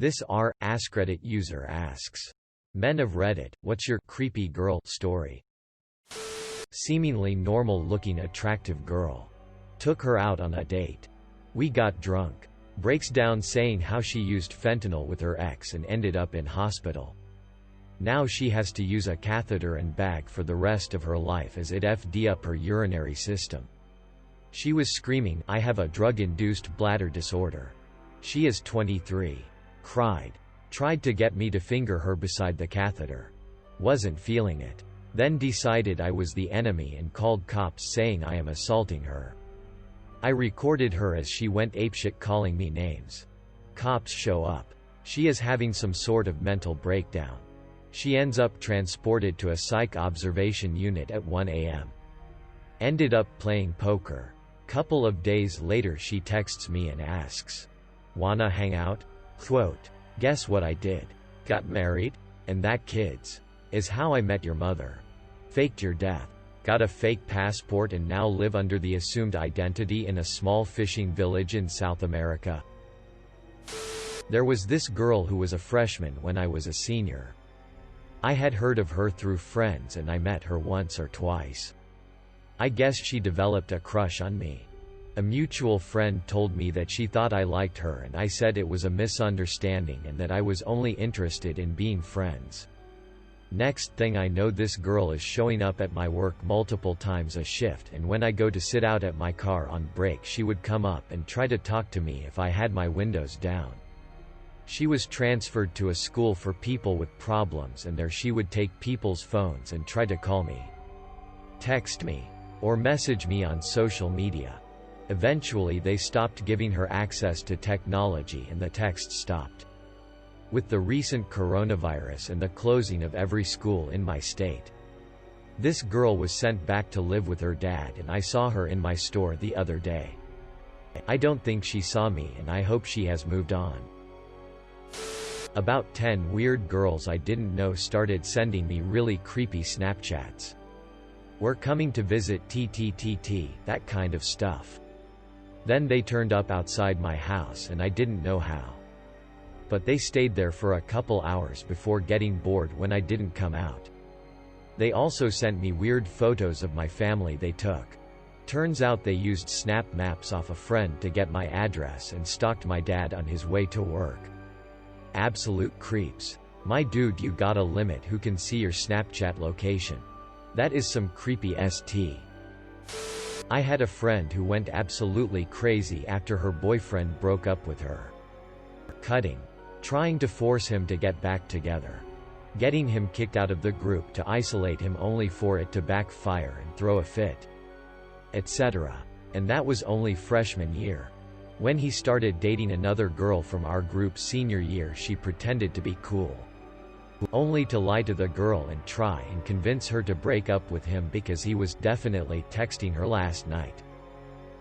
This AskReddit user asks, "Men of Reddit, what's your creepy girl story?" Seemingly normal-looking attractive girl. Took her out on a date. We got drunk. Breaks down saying how she used fentanyl with her ex and ended up in hospital. Now she has to use a catheter and bag for the rest of her life as it FD up her urinary system. She was screaming, "I have a drug-induced bladder disorder." She is 23. Cried. Tried to get me to finger her beside the catheter. Wasn't feeling it. Then decided I was the enemy and called cops saying I am assaulting her. I recorded her as she went apeshit calling me names. Cops show up. She is having some sort of mental breakdown. She ends up transported to a psych observation unit at 1 a.m. Ended up playing poker. Couple of days later she texts me and asks, "Wanna hang out?" Quote, "Guess what I did? Got married? And that kids. Is how I met your mother. Faked your death. Got a fake passport and now live under the assumed identity in a small fishing village in South America." There was this girl who was a freshman when I was a senior. I had heard of her through friends and I met her once or twice. I guess she developed a crush on me. A mutual friend told me that she thought I liked her and I said it was a misunderstanding and that I was only interested in being friends. Next thing I know, this girl is showing up at my work multiple times a shift, and when I go to sit out at my car on break she would come up and try to talk to me if I had my windows down. She was transferred to a school for people with problems and there she would take people's phones and try to call me, text me, or message me on social media. Eventually they stopped giving her access to technology and the text stopped. With the recent coronavirus and the closing of every school in my state, this girl was sent back to live with her dad and I saw her in my store the other day. I don't think she saw me and I hope she has moved on. About 10 weird girls I didn't know started sending me really creepy Snapchats. "We're coming to visit TTTT, that kind of stuff." Then they turned up outside my house and I didn't know how. But they stayed there for a couple hours before getting bored when I didn't come out. They also sent me weird photos of my family they took. Turns out they used Snap Maps off a friend to get my address and stalked my dad on his way to work. Absolute creeps. My dude, you got a limit who can see your Snapchat location. That is some creepy ST. I had a friend who went absolutely crazy after her boyfriend broke up with her. Cutting. Trying to force him to get back together. Getting him kicked out of the group to isolate him only for it to backfire and throw a fit. Etc. And that was only freshman year. When he started dating another girl from our group senior year, she pretended to be cool. Only to lie to the girl and try and convince her to break up with him because he was definitely texting her last night.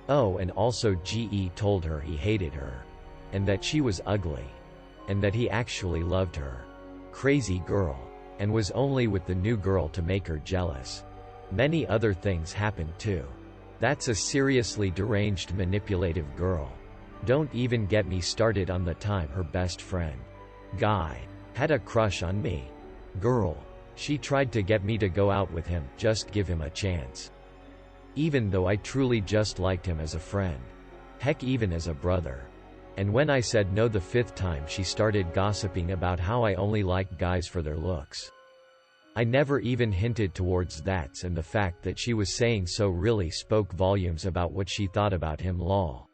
Oh, and also GE told her he hated her. And that she was ugly. And that he actually loved her. Crazy girl. And was only with the new girl to make her jealous. Many other things happened too. That's a seriously deranged, manipulative girl. Don't even get me started on the time her best friend, guy, had a crush on me. Girl. She tried to get me to go out with him, just give him a chance. Even though I truly just liked him as a friend. Heck, even as a brother. And when I said no the 5th time, she started gossiping about how I only like guys for their looks. I never even hinted towards that, and the fact that she was saying so really spoke volumes about what she thought about him. Lol.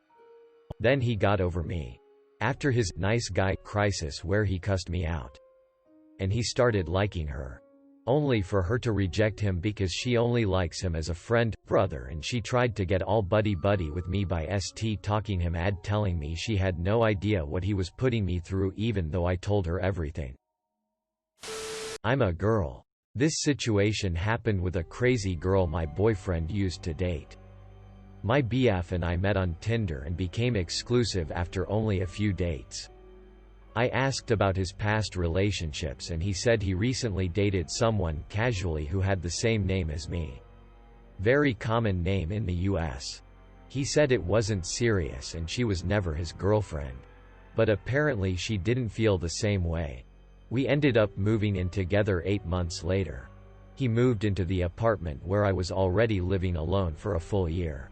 Then he got over me. After his nice guy crisis where he cussed me out. And he started liking her. Only for her to reject him because she only likes him as a friend, brother, and she tried to get all buddy-buddy with me by talking him ad, telling me she had no idea what he was putting me through even though I told her everything. I'm a girl. This situation happened with a crazy girl my boyfriend used to date. My BF and I met on Tinder and became exclusive after only a few dates. I asked about his past relationships and he said he recently dated someone casually who had the same name as me. Very common name in the US. He said it wasn't serious and she was never his girlfriend. But apparently she didn't feel the same way. We ended up moving in together 8 months later. He moved into the apartment where I was already living alone for a full year.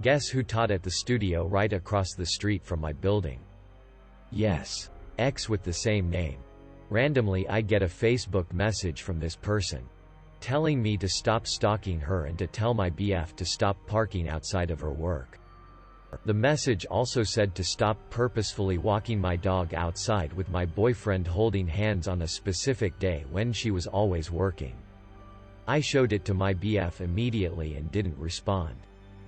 Guess who taught at the studio right across the street from my building? Yes. X with the same name. Randomly I get a Facebook message from this person, telling me to stop stalking her and to tell my BF to stop parking outside of her work. The message also said to stop purposefully walking my dog outside with my boyfriend holding hands on a specific day when she was always working. I showed it to my BF immediately and didn't respond.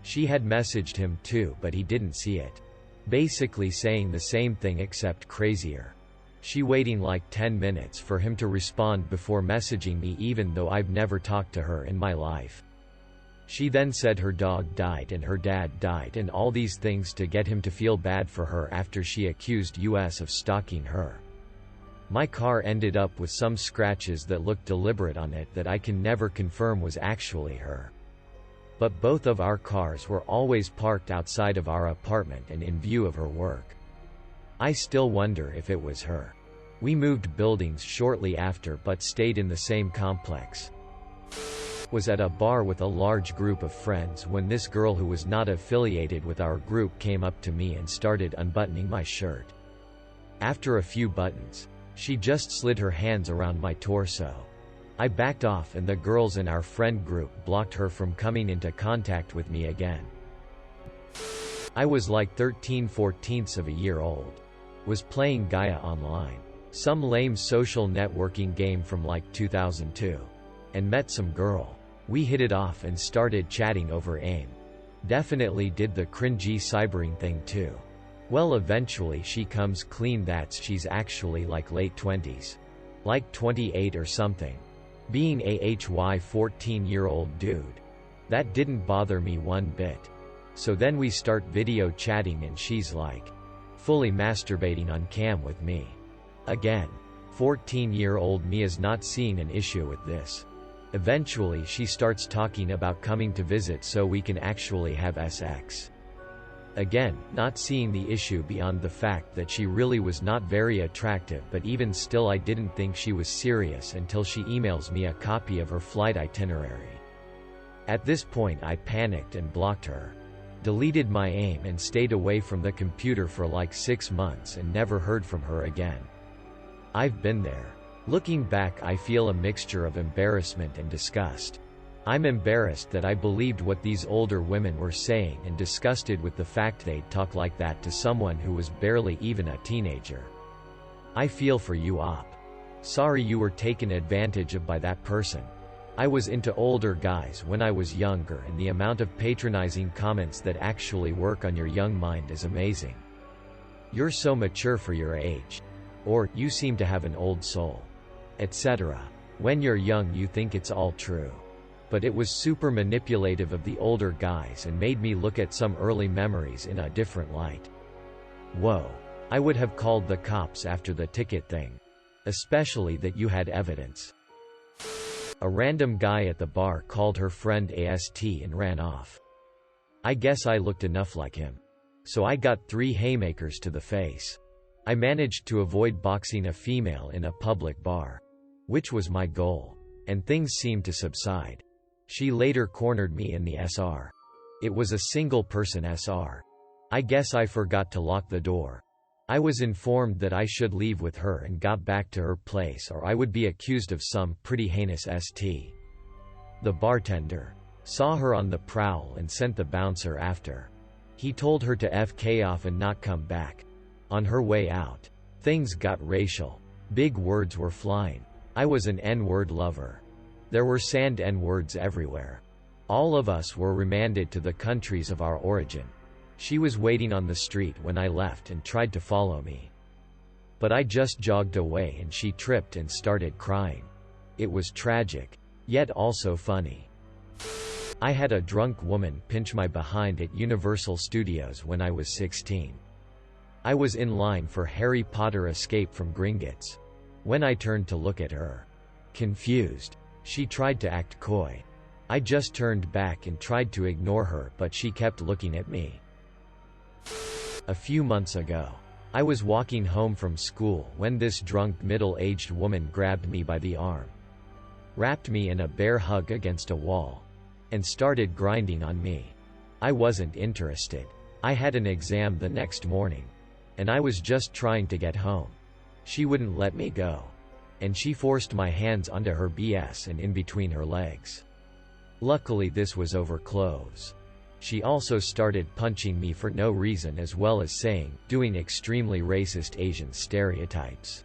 She had messaged him too, but he didn't see it. Basically saying the same thing except crazier. She waiting like 10 minutes for him to respond before messaging me, even though I've never talked to her in my life. She then said her dog died and her dad died and all these things to get him to feel bad for her after she accused us of stalking her. My car ended up with some scratches that looked deliberate on it that I can never confirm was actually her. But both of our cars were always parked outside of our apartment and in view of her work. I still wonder if it was her. We moved buildings shortly after but stayed in the same complex. Was at a bar with a large group of friends when this girl who was not affiliated with our group came up to me and started unbuttoning my shirt. After a few buttons, she just slid her hands around my torso. I backed off and the girls in our friend group blocked her from coming into contact with me again. I was like 13/14 of a year old. Was playing Gaia online, some lame social networking game from like 2002. And met some girl. We hit it off and started chatting over AIM. Definitely did the cringy cybering thing too. Well, eventually she comes clean that she's actually like late 20s. Like 28 or something. Being a 14-year-old dude. That didn't bother me one bit. So then we start video chatting and she's like, fully masturbating on cam with me. Again, 14-year-old me is not seeing an issue with this. Eventually she starts talking about coming to visit so we can actually have sex. Again, not seeing the issue beyond the fact that she really was not very attractive, but even still I didn't think she was serious until she emails me a copy of her flight itinerary. At this point I panicked and blocked her. Deleted my AIM and stayed away from the computer for like 6 months and never heard from her again. I've been there. Looking back I feel a mixture of embarrassment and disgust. I'm embarrassed that I believed what these older women were saying and disgusted with the fact they'd talk like that to someone who was barely even a teenager. I feel for you, Op. Sorry you were taken advantage of by that person. I was into older guys when I was younger and the amount of patronizing comments that actually work on your young mind is amazing. You're so mature for your age. Or, you seem to have an old soul. Etc. When you're young you think it's all true. But it was super manipulative of the older guys and made me look at some early memories in a different light. Whoa. I would have called the cops after the ticket thing. Especially that you had evidence. A random guy at the bar called her friend AST and ran off. I guess I looked enough like him. So I got 3 haymakers to the face. I managed to avoid boxing a female in a public bar. Which was my goal. And things seemed to subside. She later cornered me in the SR. It was a single-person SR. I guess I forgot to lock the door. I was informed that I should leave with her and got back to her place or I would be accused of some pretty heinous ST. The bartender saw her on the prowl and sent the bouncer after. He told her to FK off and not come back. On her way out, things got racial. Big words were flying. I was an N-word lover. There were sand N-words everywhere. All of us were remanded to the countries of our origin. She was waiting on the street when I left and tried to follow me. But I just jogged away and she tripped and started crying. It was tragic, yet also funny. I had a drunk woman pinch my behind at Universal Studios when I was 16. I was in line for Harry Potter Escape from Gringotts. When I turned to look at her, confused, she tried to act coy. I just turned back and tried to ignore her, but she kept looking at me. A few months ago, I was walking home from school when this drunk middle-aged woman grabbed me by the arm, wrapped me in a bear hug against a wall, and started grinding on me. I wasn't interested. I had an exam the next morning, and I was just trying to get home. She wouldn't let me go, and she forced my hands onto her BS and in between her legs. Luckily this was over clothes. She also started punching me for no reason, as well as doing extremely racist Asian stereotypes.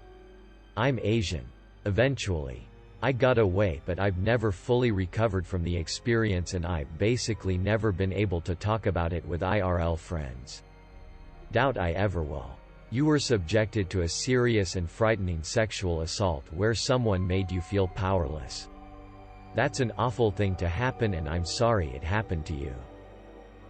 I'm Asian. Eventually, I got away, but I've never fully recovered from the experience, and I've basically never been able to talk about it with IRL friends. Doubt I ever will. You were subjected to a serious and frightening sexual assault where someone made you feel powerless. That's an awful thing to happen, and I'm sorry it happened to you.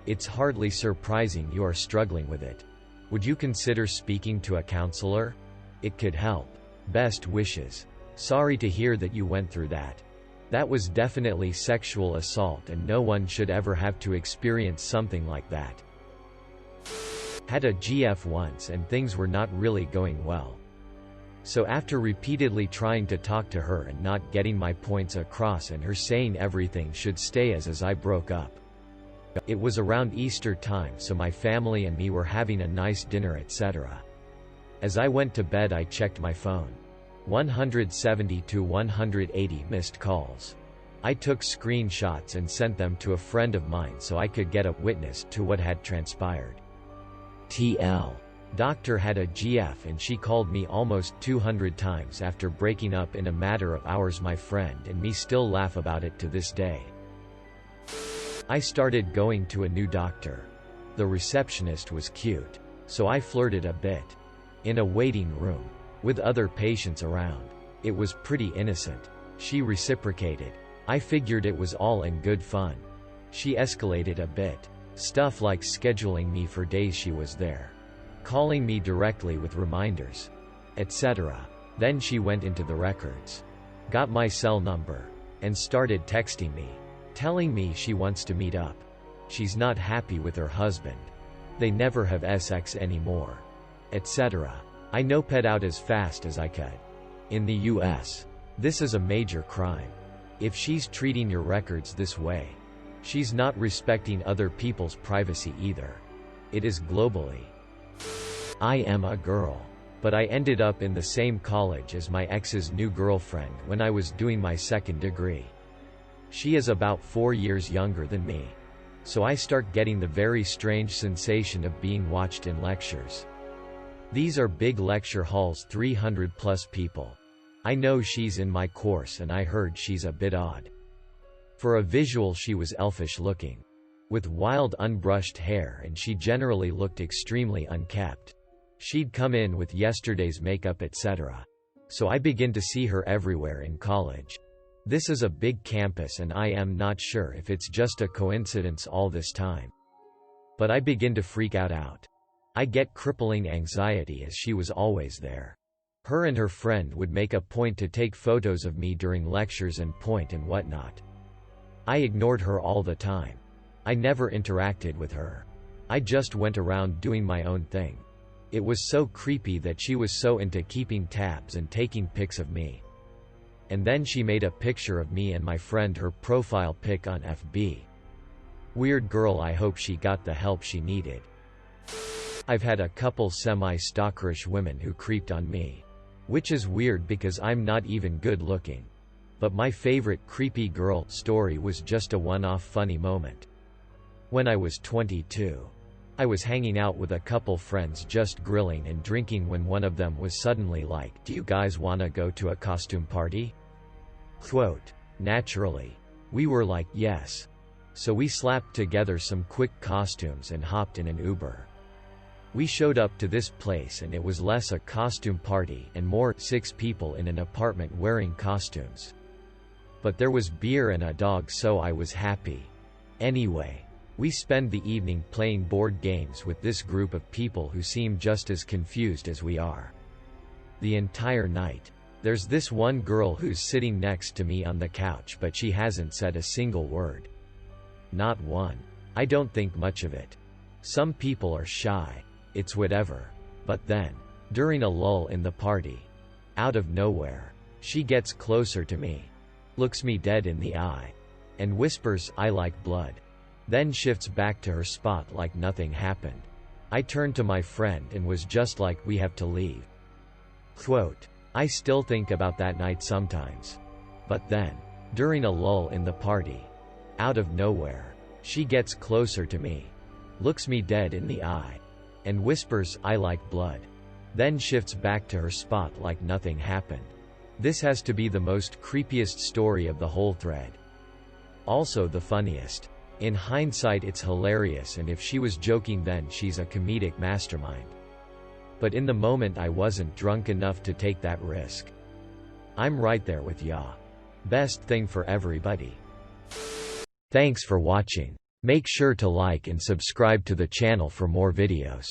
It's hardly surprising you are struggling with it. Would you consider speaking to a counselor? It could help. Best wishes. Sorry to hear that you went through that. That was definitely sexual assault, and no one should ever have to experience something like that. Had a GF once and things were not really going well. So after repeatedly trying to talk to her and not getting my points across and her saying everything should stay as is, I broke up. It was around Easter time, so my family and me were having a nice dinner, etc. As I went to bed I checked my phone. 170 to 180 missed calls. I took screenshots and sent them to a friend of mine so I could get a witness to what had transpired. TL. Doctor had a GF and she called me almost 200 times after breaking up in a matter of hours. My friend and me still laugh about it to this day. I started going to a new doctor. The receptionist was cute, so I flirted a bit. In a waiting room, with other patients around. It was pretty innocent. She reciprocated. I figured it was all in good fun. She escalated a bit. Stuff like scheduling me for days she was there, calling me directly with reminders, etc. Then she went into the records, got my cell number, and started texting me, telling me she wants to meet up. She's not happy with her husband. They never have sex anymore, etc. I noped out as fast as I could. In the US, this is a major crime. If she's treating your records this way, she's not respecting other people's privacy either. It is globally. I am a girl, but I ended up in the same college as my ex's new girlfriend when I was doing my second degree. She is about 4 years younger than me, so I start getting the very strange sensation of being watched in lectures. These are big lecture halls, 300 plus people. I know she's in my course and I heard she's a bit odd. For a visual she was elfish looking, with wild unbrushed hair, and she generally looked extremely unkept. She'd come in with yesterday's makeup, etc. So I begin to see her everywhere in college. This is a big campus and I am not sure if it's just a coincidence all this time. But I begin to freak out. I get crippling anxiety as she was always there. Her and her friend would make a point to take photos of me during lectures and point and whatnot. I ignored her all the time. I never interacted with her. I just went around doing my own thing. It was so creepy that she was so into keeping tabs and taking pics of me. And then she made a picture of me and my friend her profile pic on FB. Weird girl. I hope she got the help she needed. I've had a couple semi-stalkerish women who creeped on me. Which is weird because I'm not even good looking. But my favorite creepy girl story was just a one-off funny moment. When I was 22, I was hanging out with a couple friends just grilling and drinking when one of them was suddenly like, "Do you guys wanna go to a costume party?" Quote. Naturally, we were like, yes. So we slapped together some quick costumes and hopped in an Uber. We showed up to this place and it was less a costume party and more 6 people in an apartment wearing costumes. But there was beer and a dog, so I was happy. Anyway, we spend the evening playing board games with this group of people who seem just as confused as we are. The entire night, there's this one girl who's sitting next to me on the couch, but she hasn't said a single word. Not one. I don't think much of it. Some people are shy. It's whatever. But then, during a lull in the party, out of nowhere, she gets closer to me, looks me dead in the eye, and whispers, "I like blood." Then shifts back to her spot like nothing happened. I turned to my friend and was just like, "We have to leave." Quote, I still think about that night sometimes. But then, during a lull in the party, out of nowhere, she gets closer to me, looks me dead in the eye, and whispers, "I like blood." Then shifts back to her spot like nothing happened. This has to be the most creepiest story of the whole thread. Also the funniest. In hindsight it's hilarious, and if she was joking then she's a comedic mastermind. But in the moment I wasn't drunk enough to take that risk. I'm right there with ya. Best thing for everybody. Thanks for watching. Make sure to like and subscribe to the channel for more videos.